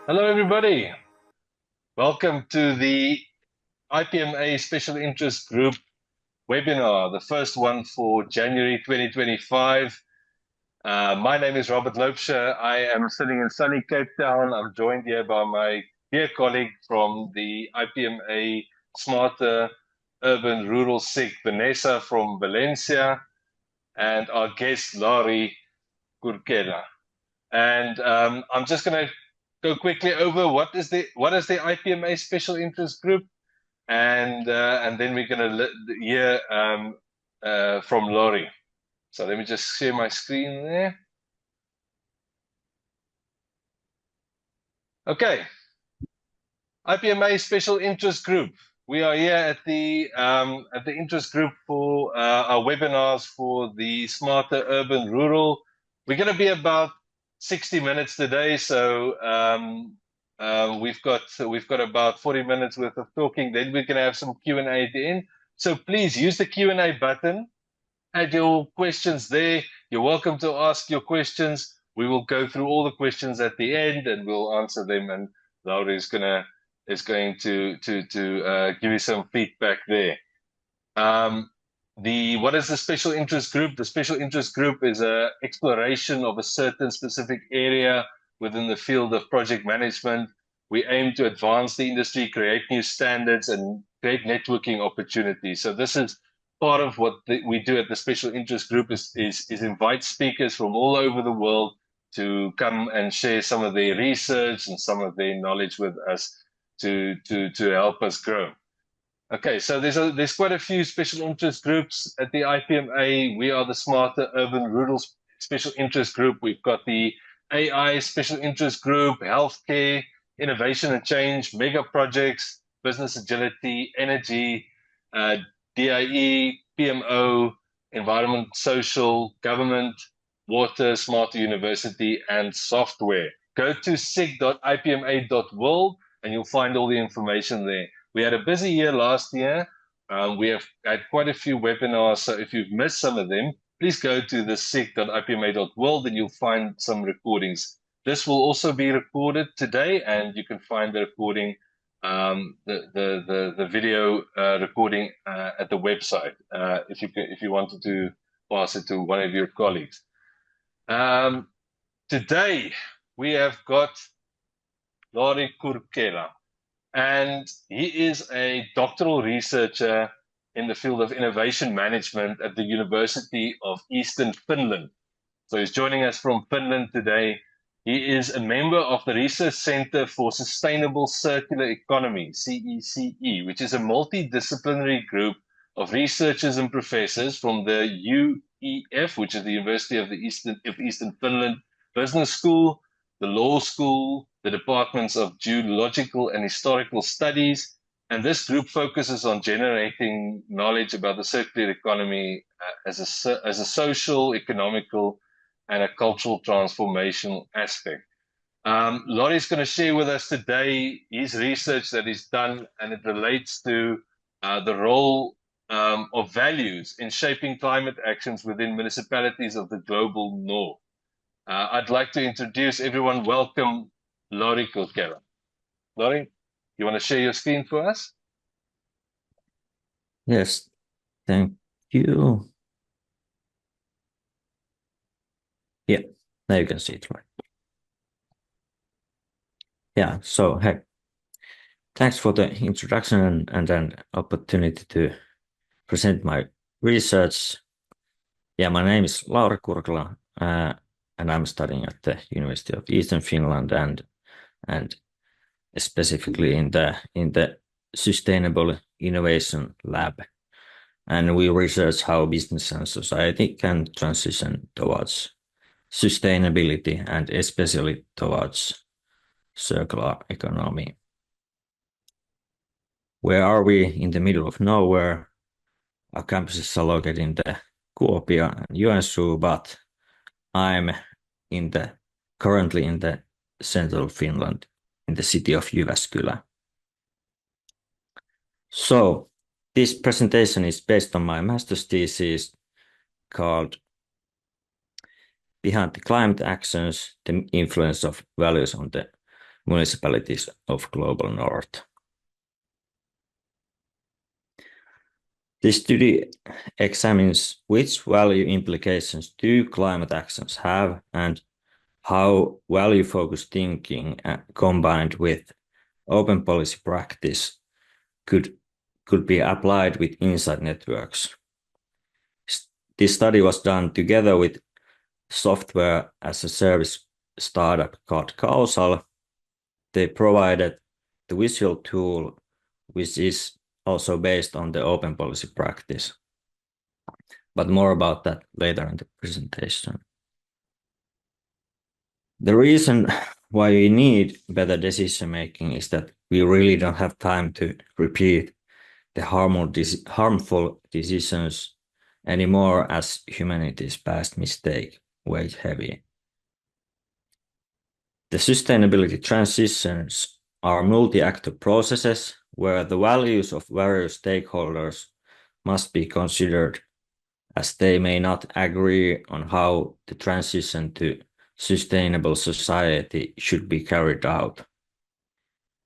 Hello, everybody. Welcome to the IPMA Special Interest Group webinar, the first one for January 2025. My name is Robert Loubser. I am sitting in sunny Cape Town. I'm joined here by my dear colleague from the IPMA Smarter Urban Rural SIG, Vanessa from Valencia, and our guest, Laurie Kurkela. And I'm just going to go quickly over what is the IPMA Special Interest Group, and then we're going to hear from Laurie. So let me just share my screen there. Okay, IPMA Special Interest Group. We are here at the interest group for our webinars for the Smarter Urban Rural. We're going to be about 60 minutes today, so we've got about 40 minutes worth of talking. Then we're going to have some Q&A at the end. So please use the Q&A button. Add your questions there. You're welcome to ask your questions. We will go through all the questions at the end, and we'll answer them. And Laura is going to give you some feedback there. What is the special interest group? The special interest group is an exploration of a certain specific area within the field of project management. We aim to advance the industry, create new standards, and create networking opportunities. So this is part of what we do at the special interest group is invite speakers from all over the world to come and share some of their research and some of their knowledge with us to help us grow. Okay, so there's quite a few special interest groups at the IPMA. We are the Smarter Urban Rural Special Interest Group. We've got the AI Special Interest Group, Healthcare, Innovation and Change, Mega Projects, Business Agility, Energy, DIE, PMO, Environment, Social, Government, Water, Smarter University, and Software. Go to sig.ipma.world and you'll find all the information there. We had a busy year last year. We have had quite a few webinars, so if you've missed some of them, please go to the sig.ipma.world and you'll find some recordings. This will also be recorded today, and you can find the recording, the video recording at the website if you wanted to pass it to one of your colleagues. Today we have got Laurie Kurkela, and he is a doctoral researcher in the field of innovation management at the University of Eastern Finland. So he's joining us from Finland today. He is a member of the Research Center for Sustainable Circular Economy, CECE, which is a multidisciplinary group of researchers and professors from the UEF, which is the University of Eastern Finland Business School, the Law School, the Departments of Geological and Historical Studies. And this group focuses on generating knowledge about the circular economy as a social, economical, and a cultural transformational aspect. Laurie is going to share with us today his research that he's done, and it relates to the role of values in shaping climate actions within municipalities of the global north. I'd like to introduce everyone. Welcome, Laurie Kurkela. Laurie, you want to share your screen for us? Yes, thank you. Yeah, now you can see it right. Yeah, so hey, thanks for the introduction and an opportunity to present my research. Yeah, my name is Lauri Kurkela, and I'm studying at the University of Eastern Finland and specifically in the Sustainable Innovation Lab. And we research how business and society can transition towards sustainability and especially towards circular economy. Where are we? In the middle of nowhere. Our campuses are located in the Kuopio and Joensuu, but I'm currently in the central Finland, in the city of Jyväskylä. So this presentation is based on my master's thesis called Behind the Climate Actions, the Influence of Values on the municipalities of Global North. This study examines which value implications do climate actions have and how value-focused thinking combined with open policy practice could be applied with inside networks. This study was done together with software as a service startup called Causal. They provided the visual tool, which is also based on the open policy practice. But more about that later in the presentation. The reason why we need better decision making is that we really don't have time to repeat the harmful decisions anymore, as humanity's past mistake weighed heavy. The sustainability transitions are multi-actor processes where the values of various stakeholders must be considered, as they may not agree on how the transition to sustainable society should be carried out.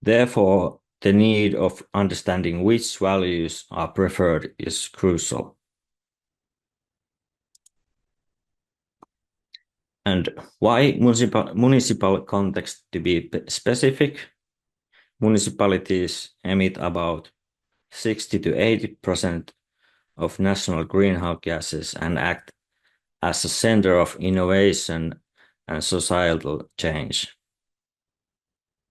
Therefore, the need of understanding which values are preferred is crucial. And why municipal context to be specific? Municipalities emit about 60 to 80% of national greenhouse gases and act as a center of innovation and societal change.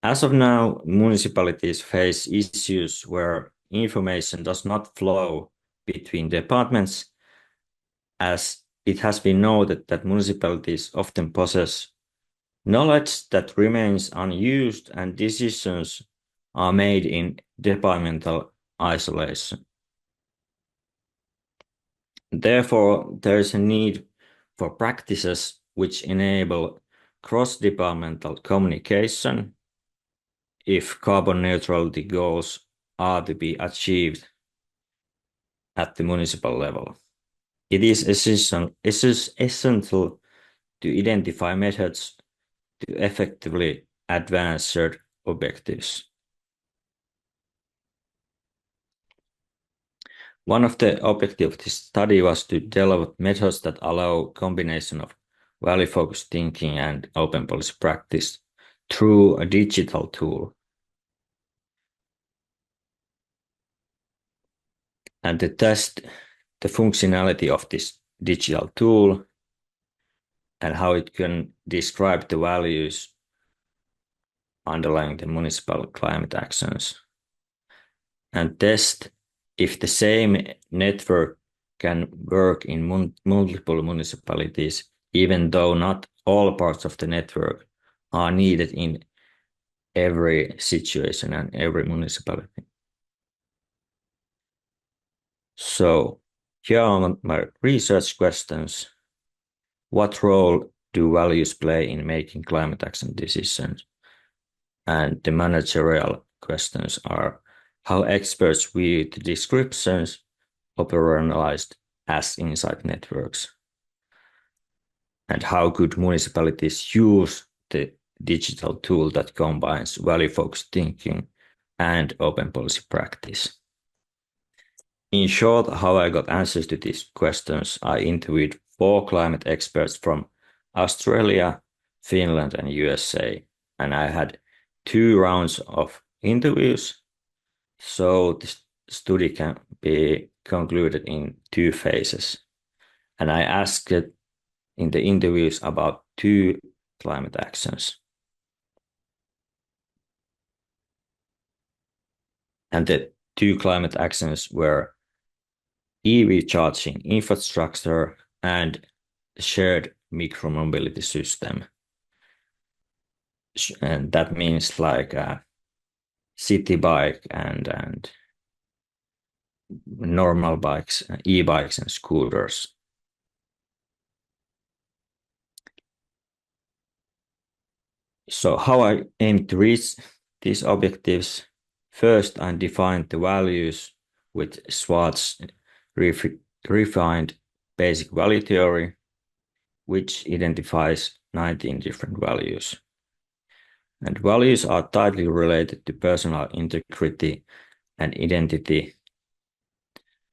As of now, municipalities face issues where information does not flow between departments, as it has been noted that municipalities often possess knowledge that remains unused and decisions are made in departmental isolation. Therefore, there is a need for practices which enable cross-departmental communication if carbon neutrality goals are to be achieved at the municipal level. It is essential to identify methods to effectively advance shared objectives. One of the objectives of this study was to develop methods that allow combination of value-focused thinking and open policy practice through a digital tool. And to test the functionality of this digital tool and how it can describe the values underlying the municipal climate actions, and test if the same network can work in multiple municipalities, even though not all parts of the network are needed in every situation and every municipality. So here are my research questions. What role do values play in making climate action decisions? And the managerial questions are how experts view the descriptions operationalized as inside networks, and how could municipalities use the digital tool that combines value-focused thinking and open policy practice. In short, how I got answers to these questions, I interviewed 4 climate experts from Australia, Finland, and USA, and I had 2 rounds of interviews, so this study can be concluded in 2 phases. And I asked in the interviews about 2 climate actions. And the 2 climate actions were EV charging infrastructure and shared micromobility system. And that means like a city bike and normal bikes, e-bikes and scooters. So how I aim to reach these objectives? First, I defined the values with Schwartz's refined basic value theory, which identifies 19 different values. And values are tightly related to personal integrity and identity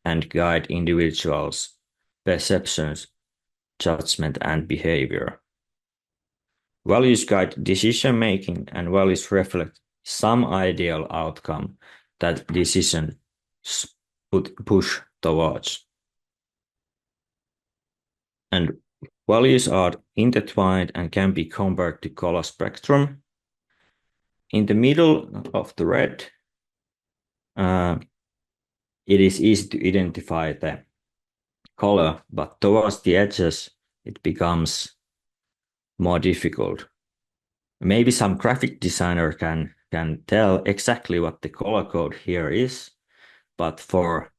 and guide individuals' perceptions, judgment, and behavior. Values guide decision making, and values reflect some ideal outcome that decisions push towards. And values are intertwined and can be compared to color spectrum. In the middle of the red, it is easy to identify the color, but towards the edges, it becomes more difficult. Maybe some graphic designer can tell exactly what the color code here is, but for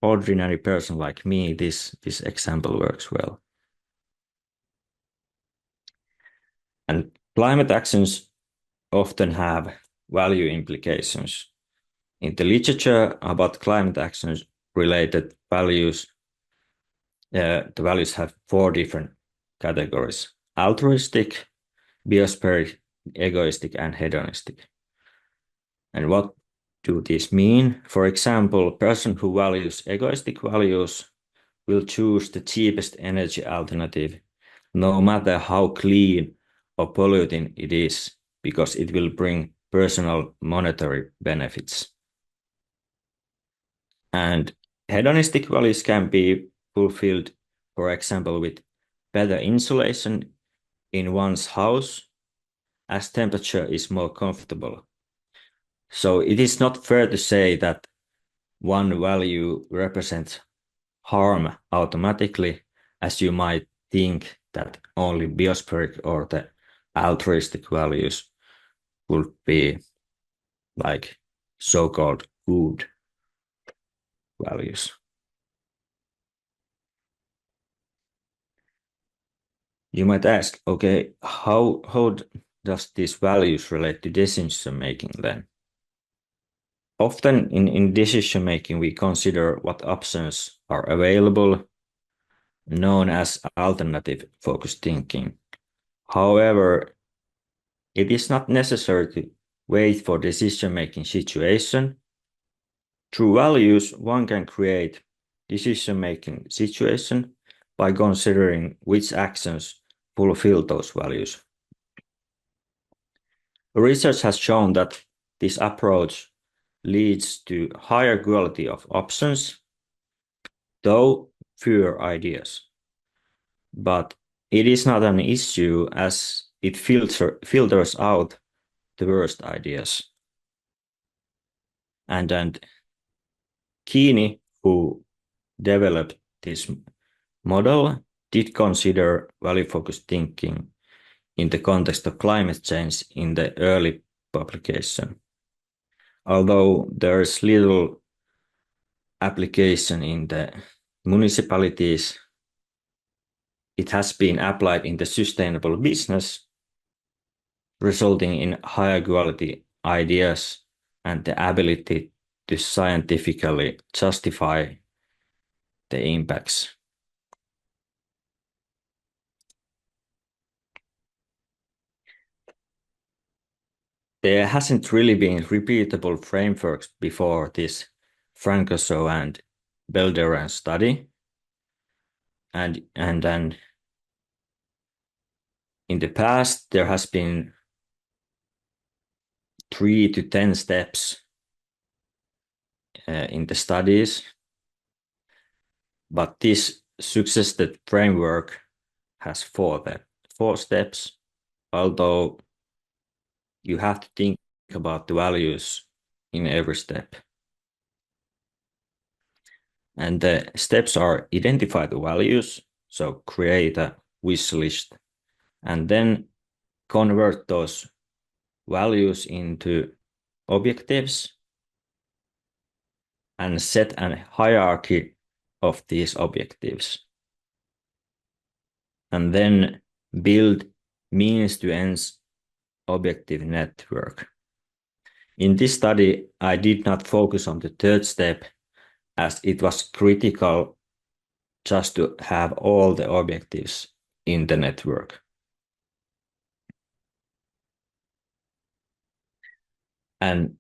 ordinary person like me, this example works well. And climate actions often have value implications. In the literature about climate actions related values, the values have 4 different categories: altruistic, biospheric, egoistic, and hedonistic. And what do these mean? For example, a person who values egoistic values will choose the cheapest energy alternative, no matter how clean or polluting it is, because it will bring personal monetary benefits. And hedonistic values can be fulfilled, for example, with better insulation in one's house, as temperature is more comfortable. So it is not fair to say that one value represents harm automatically, as you might think that only biospheric or the altruistic values would be like so-called good values. You might ask, okay, how does these values relate to decision making then? Often in decision making, we consider what options are available, known as alternative focused thinking. However, it is not necessary to wait for decision making situation. Through values, one can create decision making situation by considering which actions fulfill those values. Research has shown that this approach leads to higher quality of options, though fewer ideas. But it is not an issue as it filters out the worst ideas. And Keeney, who developed this model, did consider value-focused thinking in the context of climate change in the early publication. Although there is little application in the municipalities, it has been applied in the sustainable business, resulting in higher quality ideas and the ability to scientifically justify the impacts. There hasn't really been repeatable frameworks before this Francoso and Belderan study. And then in the past, there has been 3 to 10 steps in the studies, but this suggested framework has 4 steps, although you have to think about the values in every step. And the steps are: identify the values, so create a wish list, and then convert those values into objectives and set a hierarchy of these objectives. And then build means to ends objective network. In this study, I did not focus on the 3rd step, as it was critical just to have all the objectives in the network. And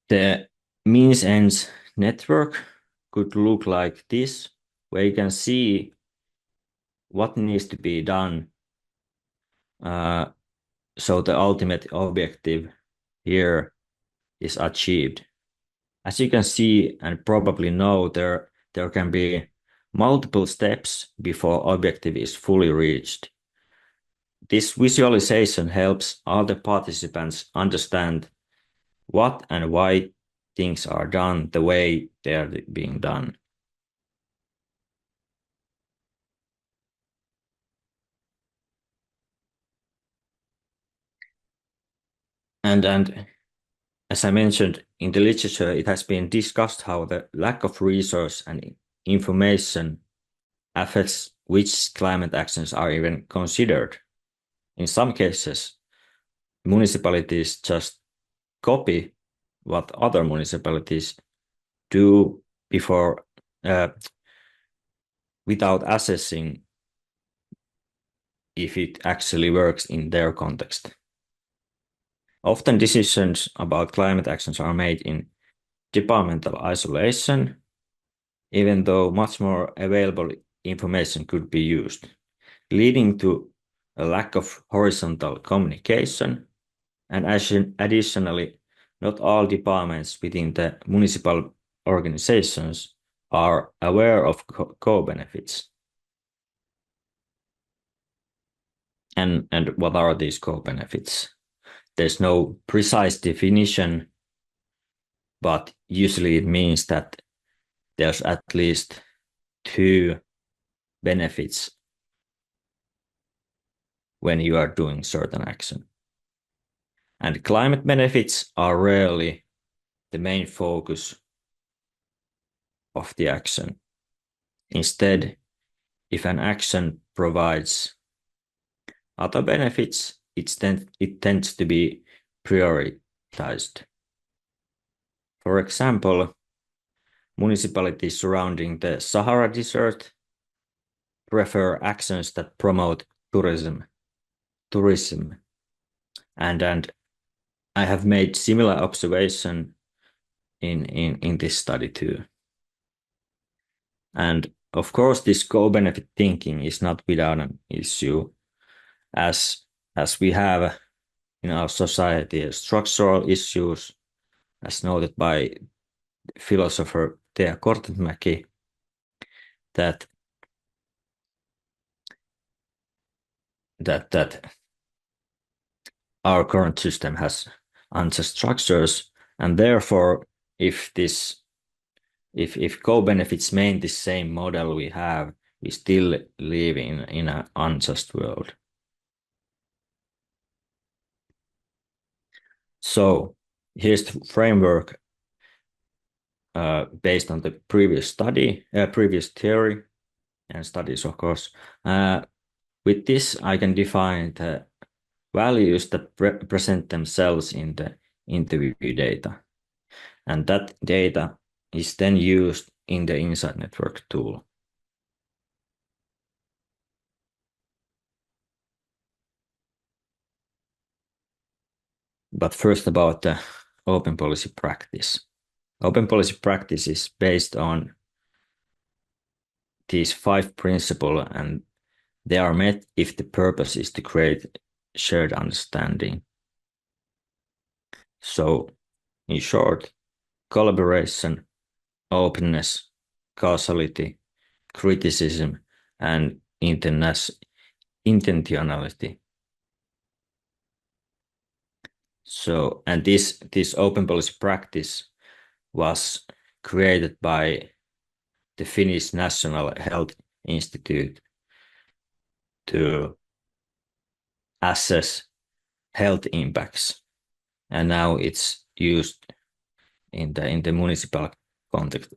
the means ends network could look like this, where you can see what needs to be done. So the ultimate objective here is achieved. As you can see and probably know, there can be multiple steps before objective is fully reached. This visualization helps other participants understand what and why things are done the way they are being done. And as I mentioned, in the literature, it has been discussed how the lack of resource and information affects which climate actions are even considered. In some cases, municipalities just copy what other municipalities do before without assessing if it actually works in their context. Often decisions about climate actions are made in departmental isolation, even though much more available information could be used, leading to a lack of horizontal communication. And additionally, not all departments within the municipal organizations are aware of co-benefits. And what are these co-benefits? There's no precise definition, but usually it means that there's at least two benefits when you are doing certain action. And climate benefits are rarely the main focus of the action. Instead, if an action provides other benefits, it tends to be prioritized. For example, municipalities surrounding the Sahara Desert prefer actions that promote tourism. And I have made similar observation in this study too. And of course, this co-benefit thinking is not without an issue, as we have in our society structural issues, as noted by philosopher Tea Kortemäki, that our current system has unjust structures, and therefore, if co-benefits maintain the same model we have, we still live in an unjust world. So here's the framework based on the previous theory and studies, of course. With this, I can define the values that present themselves in the interview data. And that data is then used in the Insight Network tool. But first about the open policy practice. Open policy practice is based on these 5 principles, and they are met if the purpose is to create shared understanding. So, in short, collaboration, openness, causality, criticism, and intentionality. So, and this open policy practice was created by the Finnish National Health Institute to assess health impacts, and now it's used in the municipal context,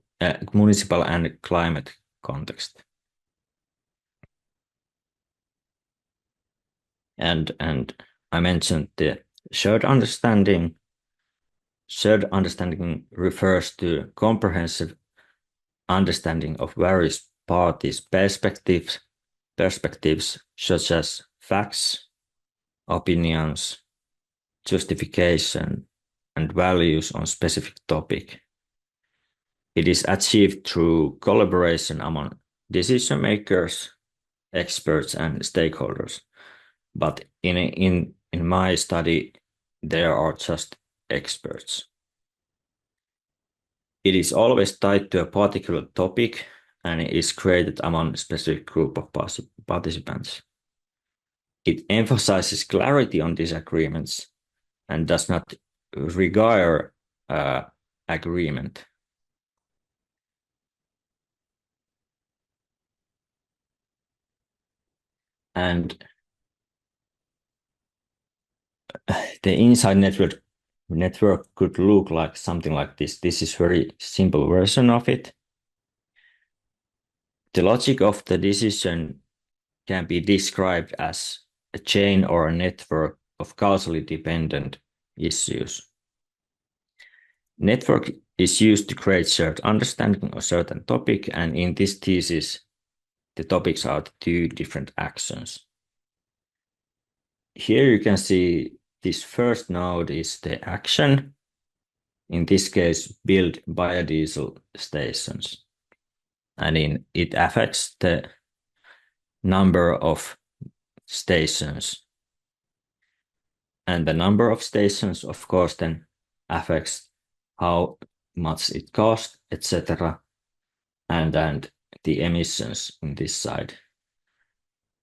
municipal and climate context. And I mentioned the shared understanding. Shared understanding refers to comprehensive understanding of various parties' perspectives such as facts, opinions, justification, and values on specific topic. It is achieved through collaboration among decision makers, experts, and stakeholders. But in my study, there are just experts. It is always tied to a particular topic and is created among a specific group of participants. It emphasizes clarity on disagreements and does not require agreement. And the inside network could look like something like this. This is very simple version of it. The logic of the decision can be described as a chain or a network of causally dependent issues. Network is used to create shared understanding of a certain topic, and in this thesis, the topics are two different actions. Here you can see this first node is the action, in this case, build biodiesel stations. And it affects the number of stations. And the number of stations, of course, then affects how much it costs, etc. And the emissions in this side.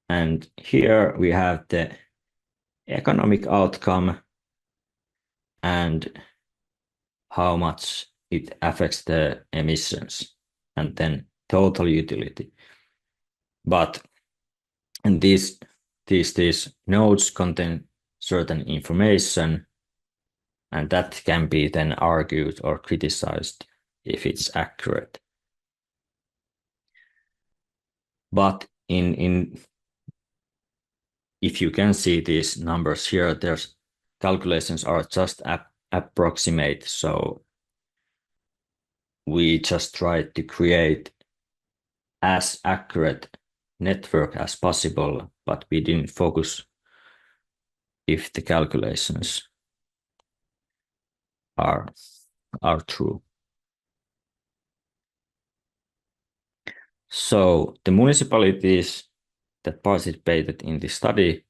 And here we have the economic outcome and how much it affects the emissions, and then total utility. But these nodes contain certain information, and that can be then argued or criticized if it's accurate. But if you can see these numbers here, there's calculations are just approximate, so we just try to create as accurate network as possible, but we didn't focus if the calculations are true. So the municipalities that participated in this study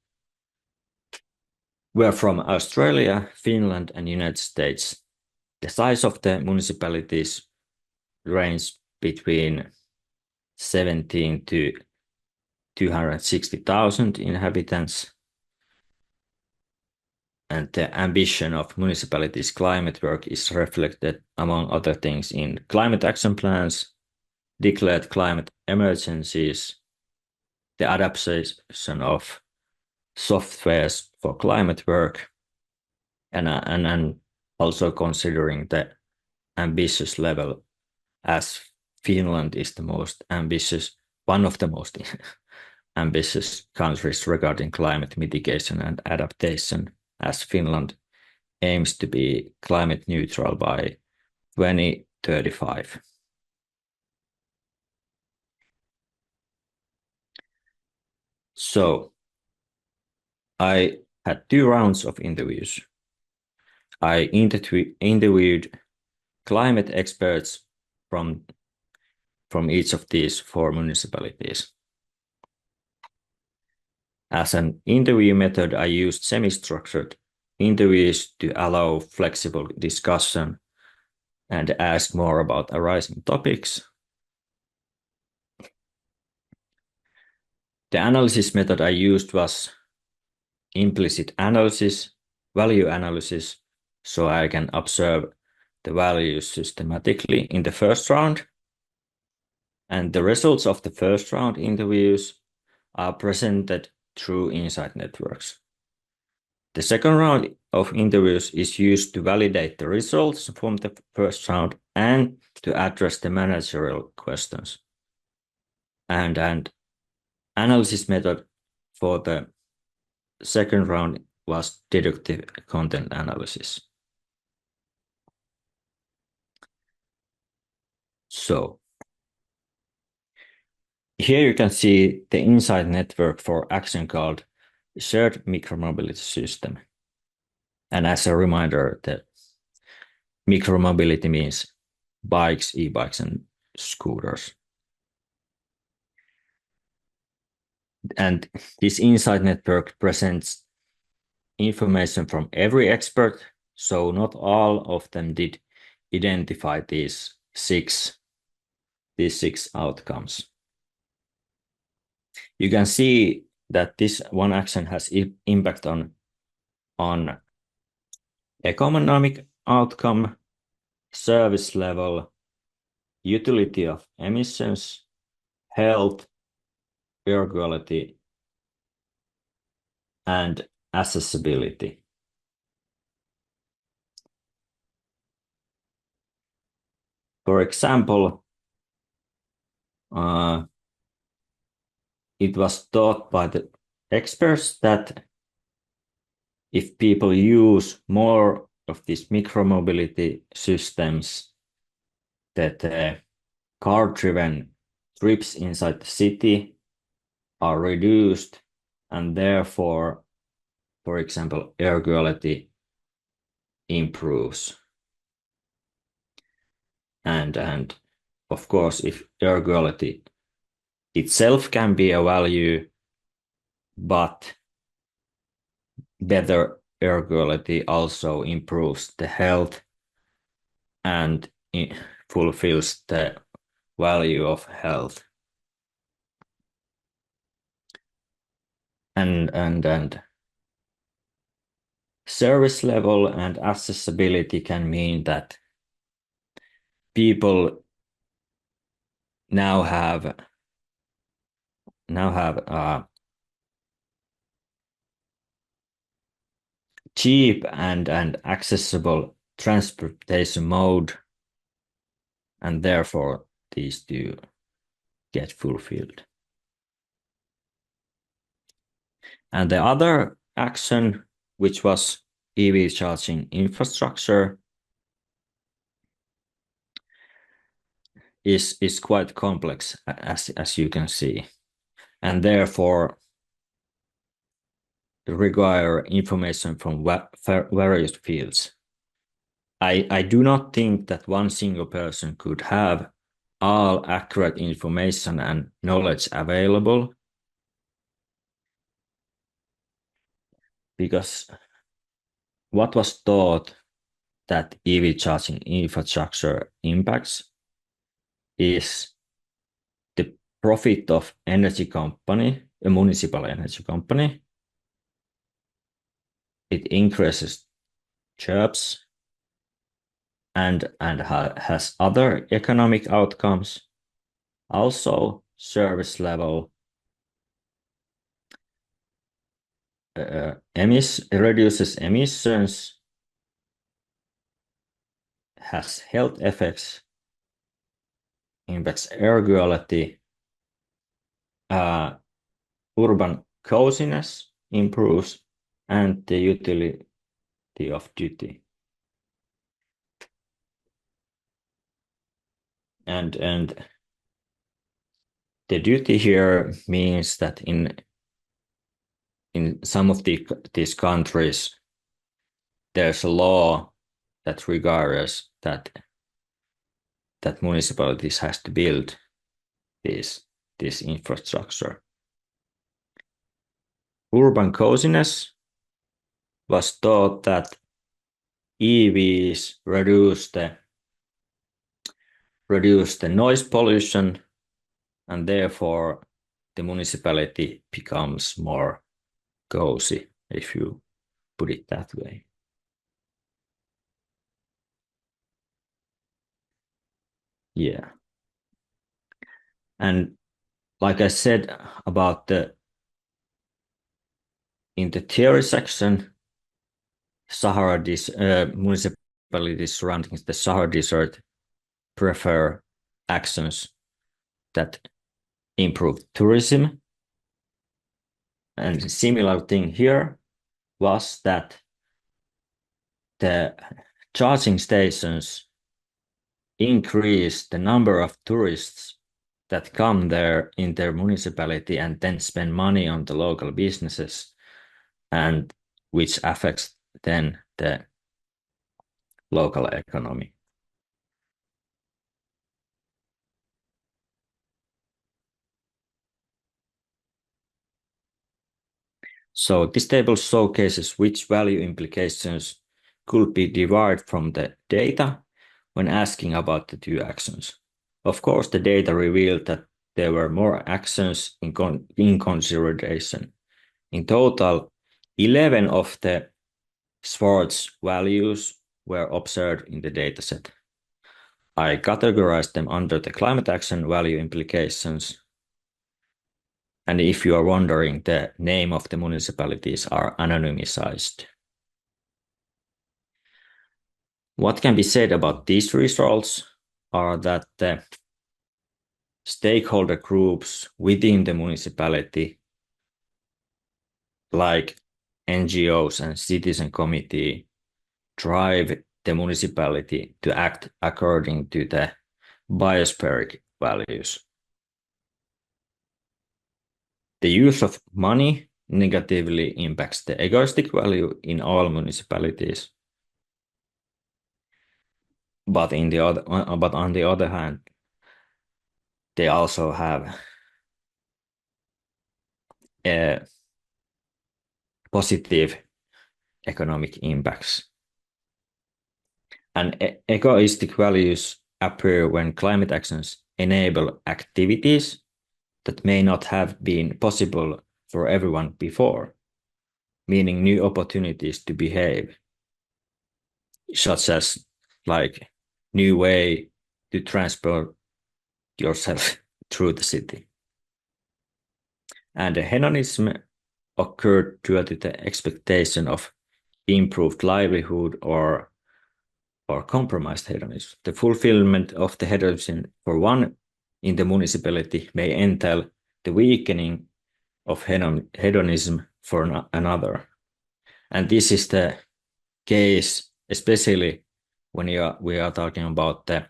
were from Australia, Finland, and United States. The size of the municipalities range between 17 to 260,000 inhabitants. And the ambition of municipalities' climate work is reflected, among other things, in climate action plans, declared climate emergencies, the adaptation of softwares for climate work, and also considering the ambitious level, as Finland is the most ambitious, one of the most ambitious countries regarding climate mitigation and adaptation, as Finland aims to be climate neutral by 2035. So I had 2 rounds of interviews. I interviewed climate experts from each of these 4 municipalities. As an interview method, I used semi-structured interviews to allow flexible discussion and ask more about arising topics. The analysis method I used was implicit analysis, value analysis, so I can observe the values systematically in the first round. And the results of the first round interviews are presented through inside networks. The second round of interviews is used to validate the results from the first round and to address the managerial questions. And analysis method for the second round was deductive content analysis. So here you can see the inside network for action called shared micromobility system. And as a reminder, the micromobility means bikes, e-bikes, and scooters. And this insight network presents information from every expert, so not all of them did identify these six outcomes. You can see that this one action has impact on economic outcome, service level, utility of emissions, health, air quality, and accessibility. For example, it was thought by the experts that if people use more of these micromobility systems, that car-driven trips inside the city are reduced, and therefore, for example, air quality improves. And of course, if air quality itself can be a value, but better air quality also improves the health and fulfills the value of health. And service level and accessibility can mean that people now have cheap and accessible transportation mode, and therefore these do get fulfilled. And the other action, which was EV charging infrastructure, is quite complex, as you can see, and therefore require information from various fields. I do not think that one single person could have all accurate information and knowledge available, because what was thought that EV charging infrastructure impacts is the profit of energy company, a municipal energy company. It increases jobs and has other economic outcomes, also service level, reduces emissions, has health effects, impacts air quality, urban coziness improves, and the utility of duty. And the duty here means that in some of these countries, there's a law that requires that municipalities has to build this infrastructure. Urban coziness was thought that EVs reduce the noise pollution, and therefore the municipality becomes more cozy, if you put it that way. Yeah. And like I said about in the theory section, municipalities surrounding the Sahara Desert prefer actions that improve tourism. And a similar thing here was that the charging stations increase the number of tourists that come there in their municipality and then spend money on the local businesses, and which affects then the local economy. So this table showcases which value implications could be derived from the data when asking about the two actions. Of course, the data revealed that there were more actions in consideration. In total, 11 of the Schwarz values were observed in the dataset. I categorized them under the climate action value implications. And if you are wondering, the name of the municipalities are anonymized. What can be said about these results are that the stakeholder groups within the municipality, like NGOs and citizen committee, drive the municipality to act according to the biospheric values. The use of money negatively impacts the egoistic value in all municipalities. But on the other hand, they also have positive economic impacts. And egoistic values appear when climate actions enable activities that may not have been possible for everyone before, meaning new opportunities to behave, such as like new way to transport yourself through the city. And the hedonism occurred due to the expectation of improved livelihood or compromised hedonism. The fulfillment of the hedonism for one in the municipality may entail the weakening of hedonism for another. And this is the case, especially when we are talking about the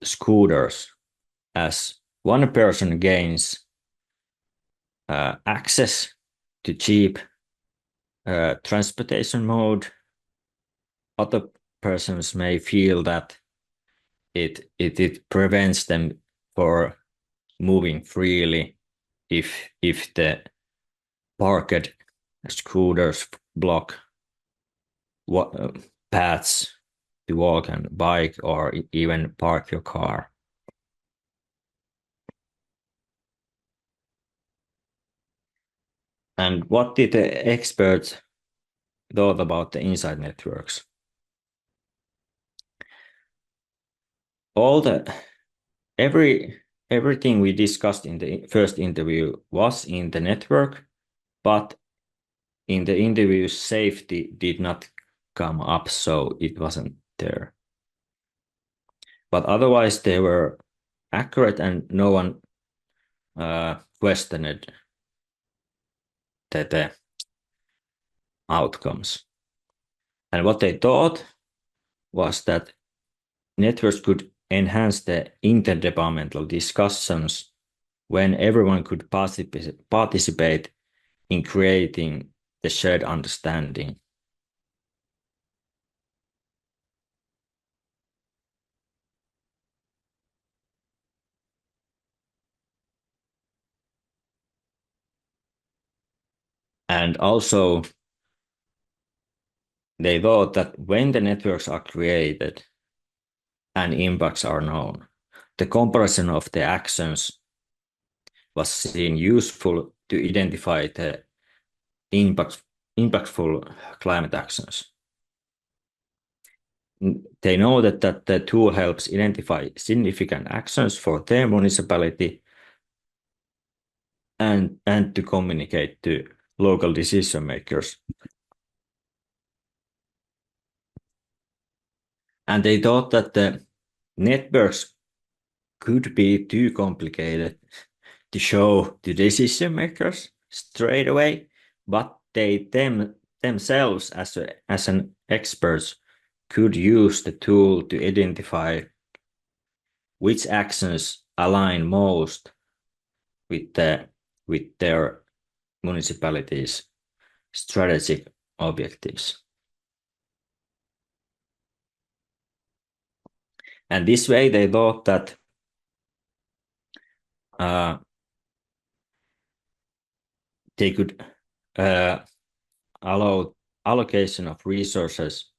scooters, as one person gains access to cheap transportation mode, other persons may feel that it prevents them for moving freely if the parked scooters block paths to walk and bike or even park your car. And what did the experts thought about the inside networks? Everything we discussed in the first interview was in the network, but in the interview, safety did not come up, so it wasn't there. But otherwise, they were accurate, and no one questioned the outcomes. And what they thought was that networks could enhance the interdepartmental discussions when everyone could participate in creating the shared understanding. And also, they thought that when the networks are created and impacts are known, the comparison of the actions was seen useful to identify the impactful climate actions. They know that the tool helps identify significant actions for their municipality and to communicate to local decision makers. And they thought that the networks could be too complicated to show to decision makers straight away, but they themselves as an experts could use the tool to identify which actions align most with their municipalities' strategic objectives. And this way they thought that they could allow allocation of resources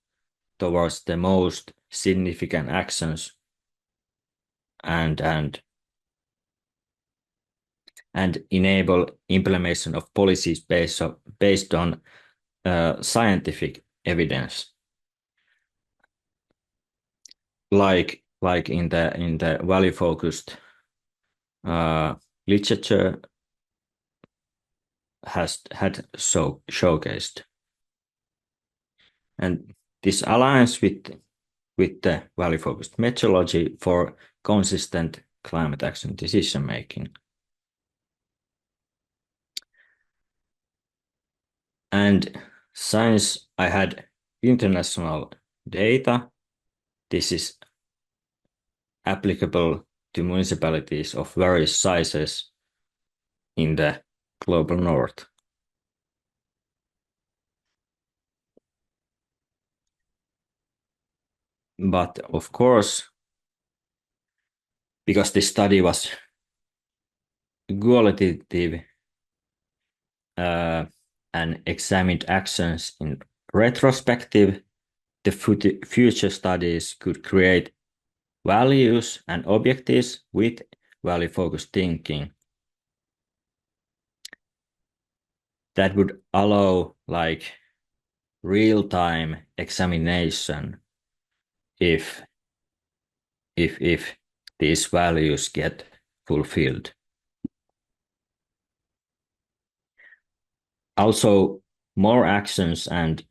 towards the most significant actions and enable implementation of policies based on scientific evidence, like in the value focused literature had showcased. And this aligns with the value focused methodology for consistent climate action decision making. And since I had international data, this is applicable to municipalities of various sizes in the global north. But of course, because this study was qualitative and examined actions in retrospective, the future studies could create values and objectives with value-focused thinking that would allow like real-time examination if these values get fulfilled. Also, more actions and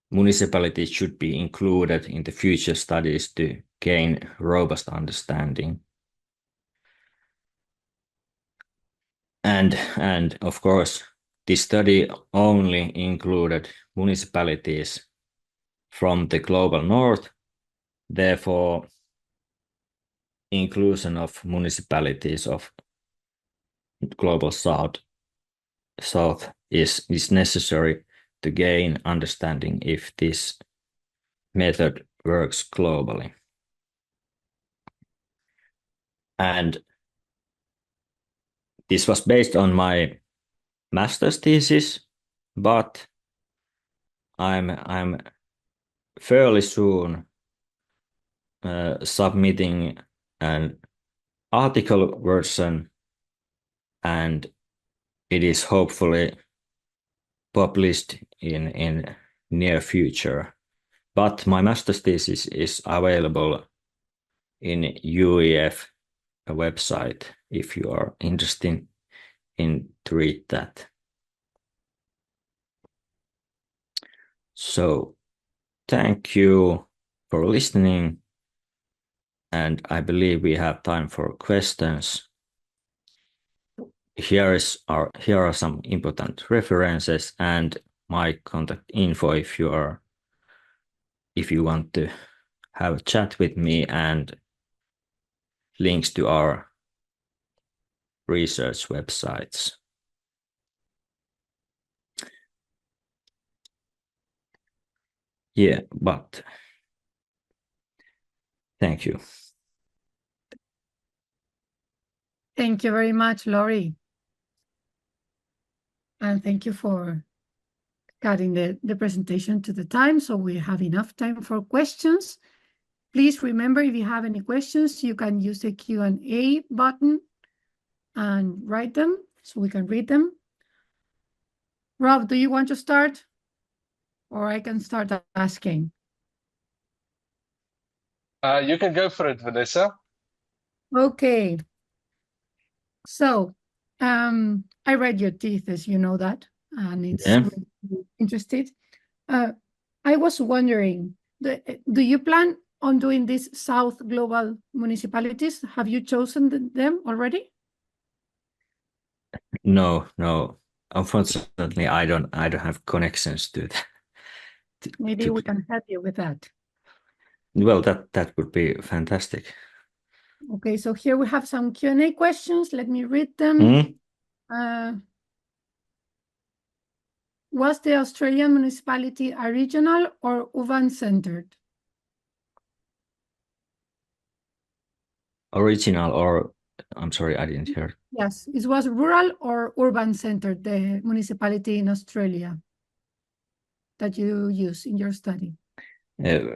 municipalities should be included in the future studies to gain robust understanding. And of course, this study only included municipalities from the global north. Therefore, inclusion of municipalities of global south is necessary to gain understanding if this method works globally. And this was based on my master's thesis, but I'm fairly soon submitting an article version, and it is hopefully published in near future. But my master's thesis is available in UEF website if you are interested in to read that. So thank you for listening, and I believe we have time for questions. Here are some important references and my contact info if you want to have a chat with me, and links to our research websites. Yeah, but thank you. Thank you very much, Laurie. And thank you for cutting the presentation to the time, so we have enough time for questions. Please remember, if you have any questions, you can use the Q&A button and write them so we can read them. Rob, do you want to start? Or I can start asking. You can go for it, Vanessa. Okay. So, I read your thesis, you know that, and it's really interested. I was wondering, do you plan on doing these South Global municipalities? Have you chosen them already? No. Unfortunately, I don't have connections to that. Maybe we can help you with that. Well, that would be fantastic. Okay, so here we have some Q&A questions. Let me read them. Was the Australian municipality a regional or urban centered? original, or I'm sorry, I didn't hear. Yes, it was rural or urban center, the municipality in Australia that you use in your study?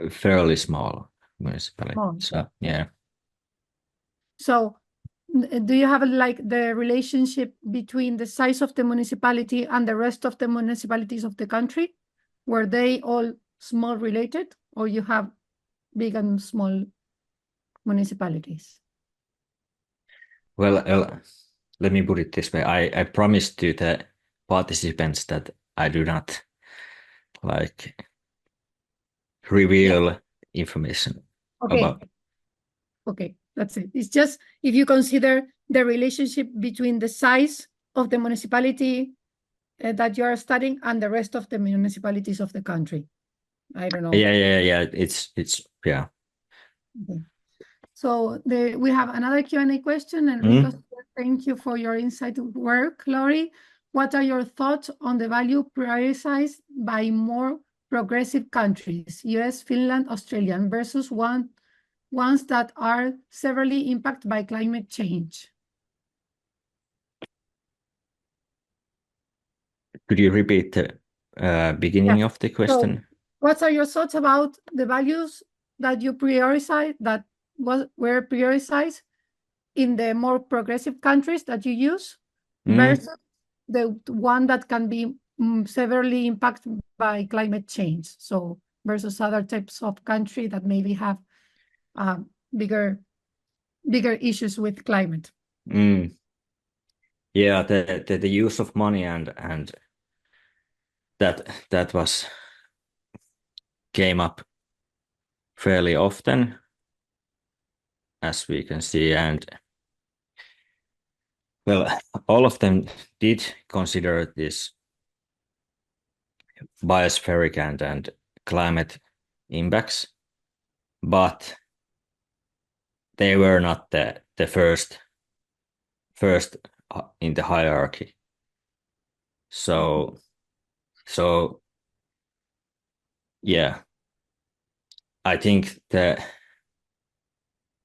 Fairly small municipality. Small. So yeah. So do you have like the relationship between the size of the municipality and the rest of the municipalities of the country? Were they all small related, or you have big and small municipalities? Well, let me put it this way. I promised to the participants that I do not like reveal information Okay. about. Okay, that's it. It's just if you consider the relationship between the size of the municipality that you are studying and the rest of the municipalities of the country. I don't know. Yeah. It's yeah. Okay. So we have another Q&A question. Enrico, thank you for your insight work. Laurie, what are your thoughts on the value prioritized by more progressive countries, US, Finland, Australia, versus ones that are severely impacted by climate change? Could you repeat the beginning of the question? So, what are your thoughts about the values that you prioritize, that were prioritized in the more progressive countries that you use versus the one that can be severely impacted by climate change? So versus other types of country that maybe have bigger issues with climate. Yeah, the use of money and that was came up fairly often, as we can see, and well, all of them did consider this biospheric and climate impacts, but they were not the first in the hierarchy. So yeah, I think the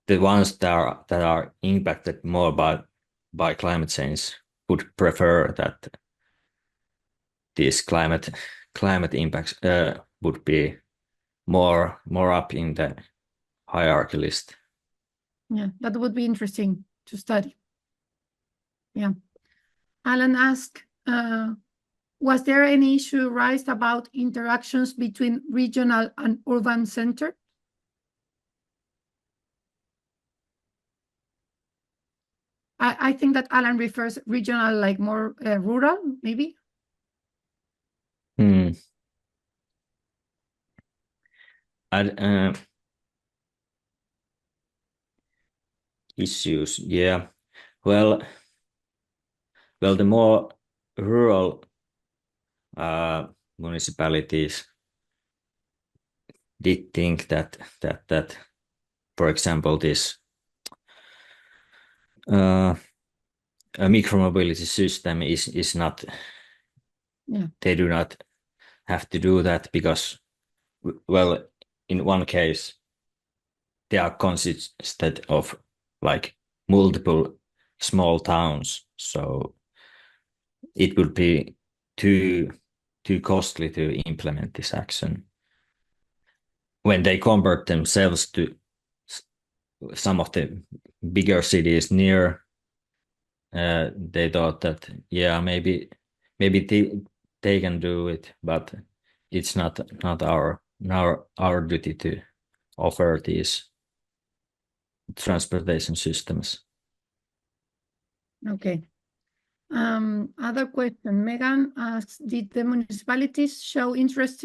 ones that are impacted more by climate change would prefer that these climate impacts would be more up in the hierarchy list. Yeah, that would be interesting to study. Yeah. Alan asked, was there any issue raised about interactions between regional and urban center? I think that Alan refers regional like more rural, maybe? Issues, yeah. Well, the more rural municipalities did think that for example, this a micromobility system is not. Yeah. They do not have to do that because, well, in one case, they are consisted of like multiple small towns, so it would be too costly to implement this action. When they compared themselves to some of the bigger cities near, they thought that maybe they can do it, but it's not our duty to offer these transportation systems. Okay. Other question. Megan asks, did the municipalities show interest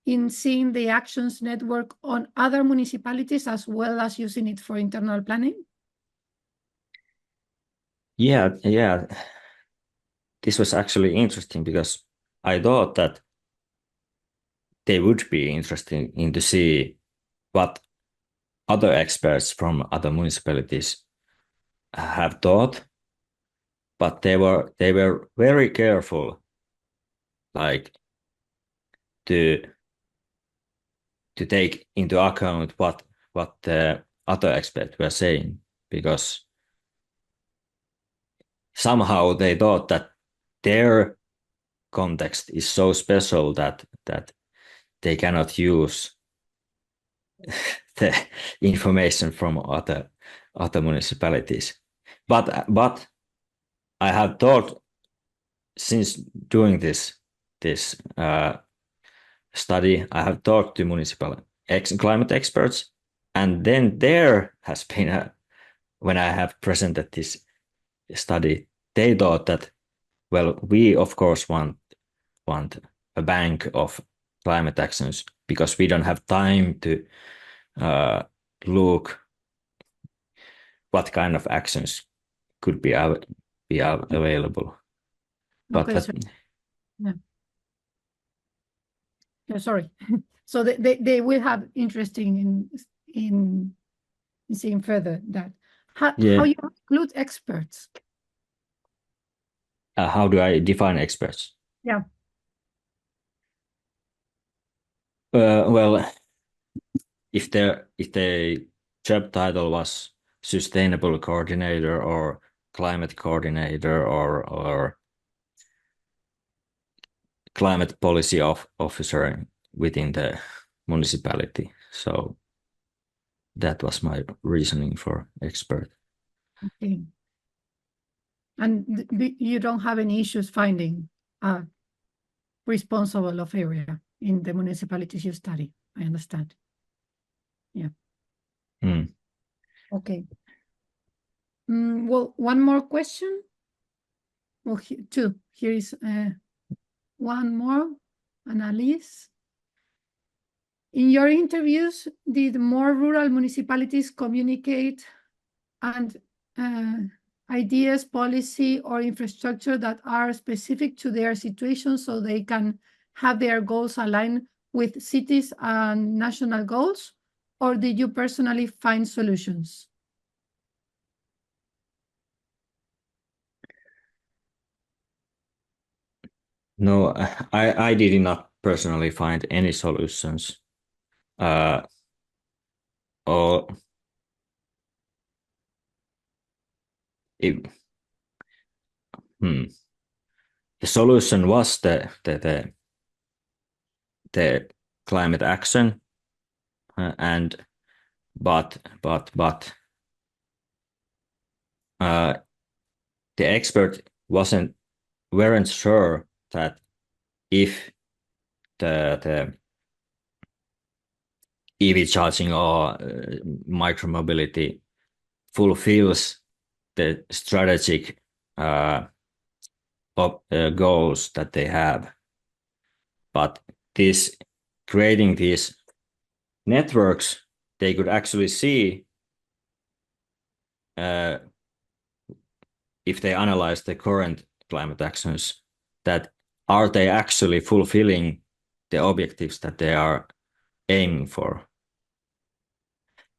in seeing the actions network on other municipalities as well as using it for internal planning? Yeah. This was actually interesting because I thought that they would be interested in to see what other experts from other municipalities have thought, but they were very careful, like to take into account what the other experts were saying. because somehow they thought that their context is so special that they cannot use the information from other municipalities. But I have thought, since doing this study, I have talked to municipal climate experts, and then there has been when I have presented this study, they thought that, well, we of course want a bank of climate actions because we don't have time to look what kind of actions could be available. But Okay, yeah, sorry. So they will have interesting in seeing further that how you include experts. How do I define experts? Yeah. Well, if the job title was sustainable coordinator or climate coordinator or climate policy officer within the municipality, so that was my reasoning for expert. Okay. And you don't have any issues finding a responsible of area in the municipalities you study, I understand. Yeah. Okay. Well, one more question. Well, two. Here is one more. Annalise. In your interviews, did more rural municipalities communicate and ideas, policy, or infrastructure that are specific to their situation so they can have their goals aligned with cities and national goals? Or did you personally find solutions? No, I did not personally find any solutions. Or the solution was the climate action, but the expert weren't sure that if the EV charging or micromobility fulfills the strategic goals that they have. But creating these networks, they could actually see if they analyze the current climate actions, that are they actually fulfilling the objectives that they are aiming for.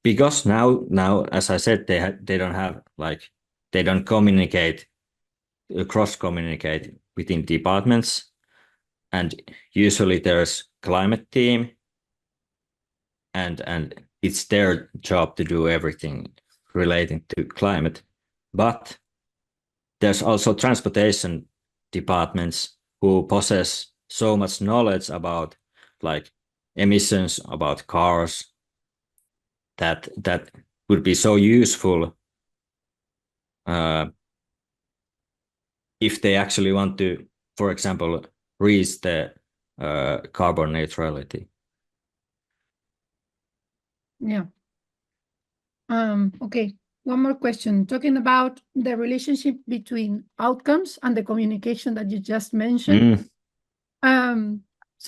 Because now, as I said, they don't have they don't communicate, cross-communicate within departments, and usually there's climate team, and it's their job to do everything relating to climate. But there's also transportation departments who possess so much knowledge about emissions, about cars, that would be so useful if they actually want to, for example, reach the carbon neutrality. Yeah. Okay. One more question. Talking about the relationship between outcomes and the communication that you just mentioned. So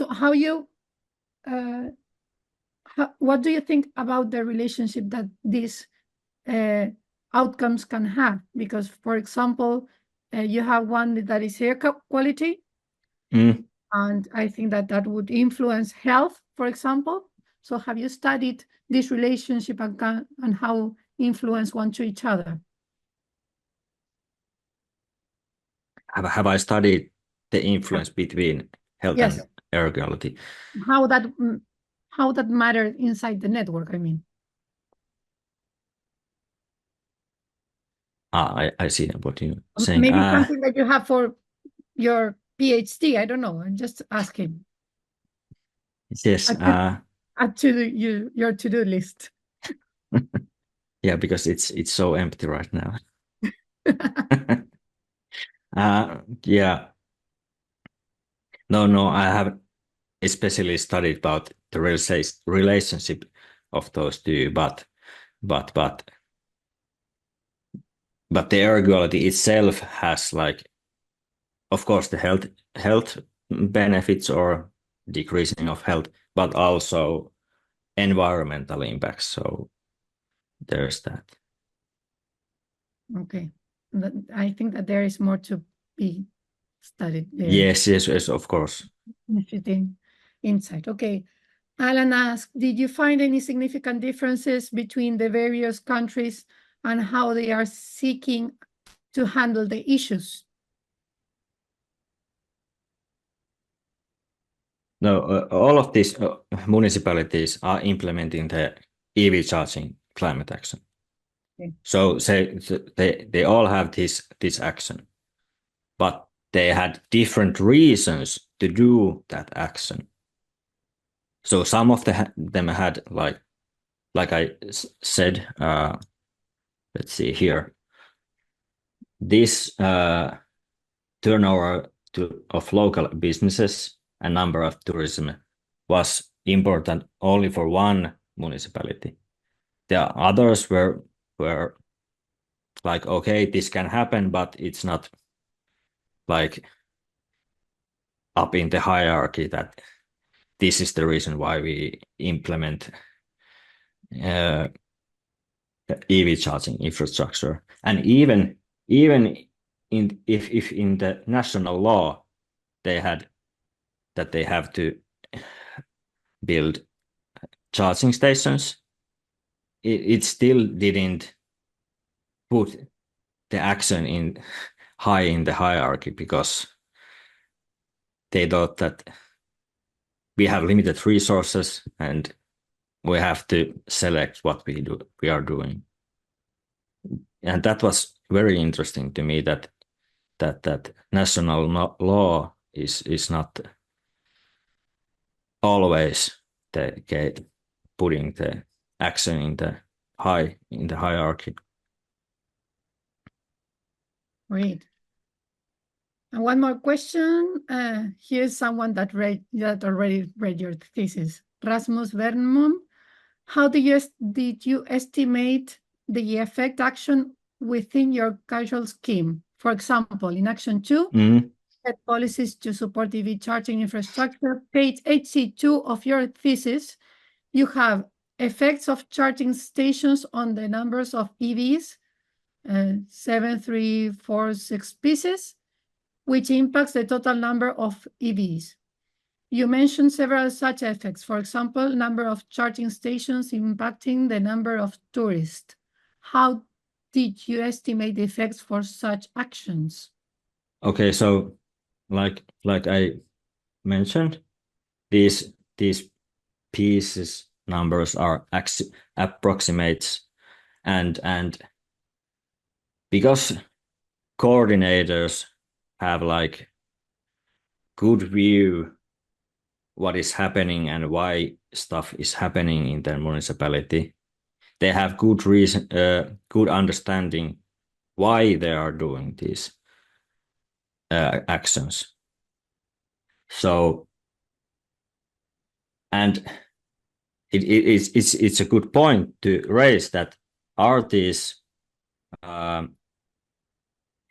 what do you think about the relationship that these outcomes can have? Because, for example, you have one that is air quality, and I think that would influence health, for example. So have you studied this relationship and how influence one to each other? Have I studied the influence between health and air quality? How that mattered inside the network, I mean. I see what you're saying. Maybe something that you have for your PhD. I don't know. I'm just asking. Yes. Add to your to-do list. Yeah, because it's so empty right now. Yeah. No, I have especially studied about the relationship of those two, but the air quality itself has, like, of course, the health benefits or decreasing of health, but also environmental impacts. So there's that. Okay. I think that there is more to be studied there. Yes, of course. Interesting insight. Okay. Alan asked, did you find any significant differences between the various countries and how they are seeking to handle the issues? No, all of these municipalities are implementing the EV charging climate action. Okay. So they all have this action, but they had different reasons to do that action. So some of them had, like I said, let's see here, this turnover of local businesses and number of tourism was important only for one municipality. The others were like, okay, this can happen, but it's not like up in the hierarchy that this is the reason why we implement EV charging infrastructure. And even if in the national law they had that they have to build charging stations, it still didn't put the action in high in the hierarchy, because they thought that we have limited resources and we have to select what we are doing. And that was very interesting to me, that national law is not always putting the action in the hierarchy. Great. And one more question. Here's someone that already read your thesis. Rasmus Vermum, how did you estimate the effect action within your causal scheme? For example, in action 2, set policies to support EV charging infrastructure. Page HC2 of your thesis, you have effects of charging stations on the numbers of EVs, 7,346 pieces, which impacts the total number of EVs. You mentioned several such effects, for example, number of charging stations impacting the number of tourists. How did you estimate the effects for such actions? Okay, so like I mentioned, these pieces numbers are approximates, and because coordinators have like good view what is happening and why stuff is happening in their municipality, they have good reason, good understanding why they are doing these actions. So, and it's a good point to raise that are these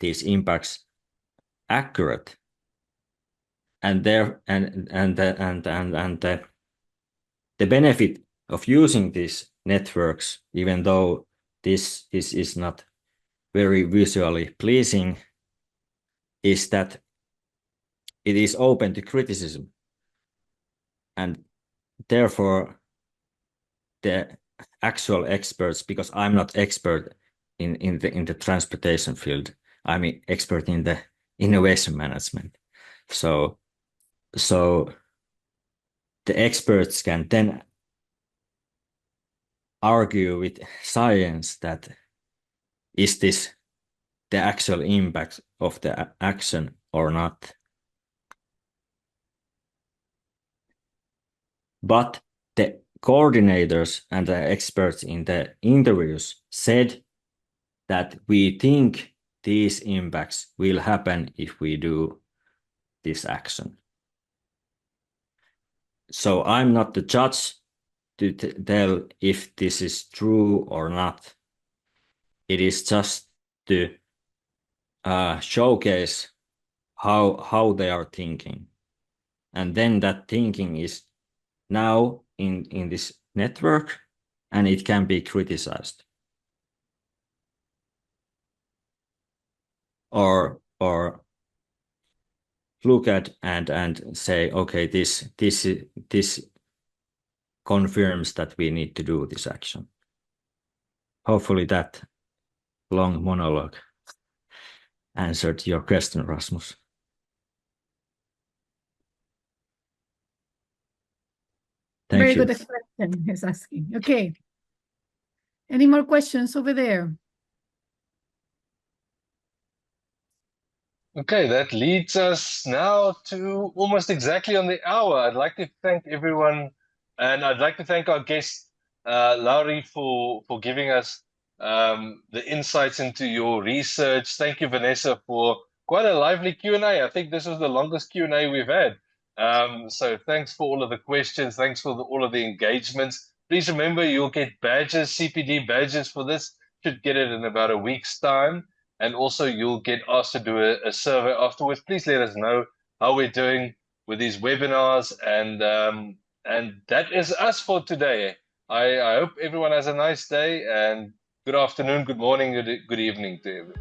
impacts accurate, and the benefit of using these networks, even though this is not very visually pleasing, is that it is open to criticism, and therefore the actual experts, because I'm not expert in the transportation field, I'm an expert in the innovation management. So the experts can then argue with science that is this the actual impact of the action or not. But the coordinators and the experts in the interviews said that we think these impacts will happen if we do this action. So I'm not the judge to tell if this is true or not. It is just to showcase how they are thinking. And then that thinking is now in this network, and it can be criticized. Or look at and say, okay, this confirms that we need to do this action. Hopefully that long monologue answered your question, Rasmus. Thank Very you. good question he's asking. Okay. Any more questions over there? Okay, that leads us now to almost exactly on the hour. I'd like to thank everyone, and I'd like to thank our guest, Lauri, for giving us the insights into your research. Thank you, Vanessa, for quite a lively Q&A. I think this was the longest Q&A we've had. So thanks for all of the questions. Thanks for all of the engagements. Please remember, you'll get badges, CPD badges for this. Should get it in about a week's time. And also you'll get asked to do a survey afterwards. Please let us know how we're doing with these webinars. And that is us for today. I hope everyone has a nice day, and good afternoon, good morning, good evening to everyone.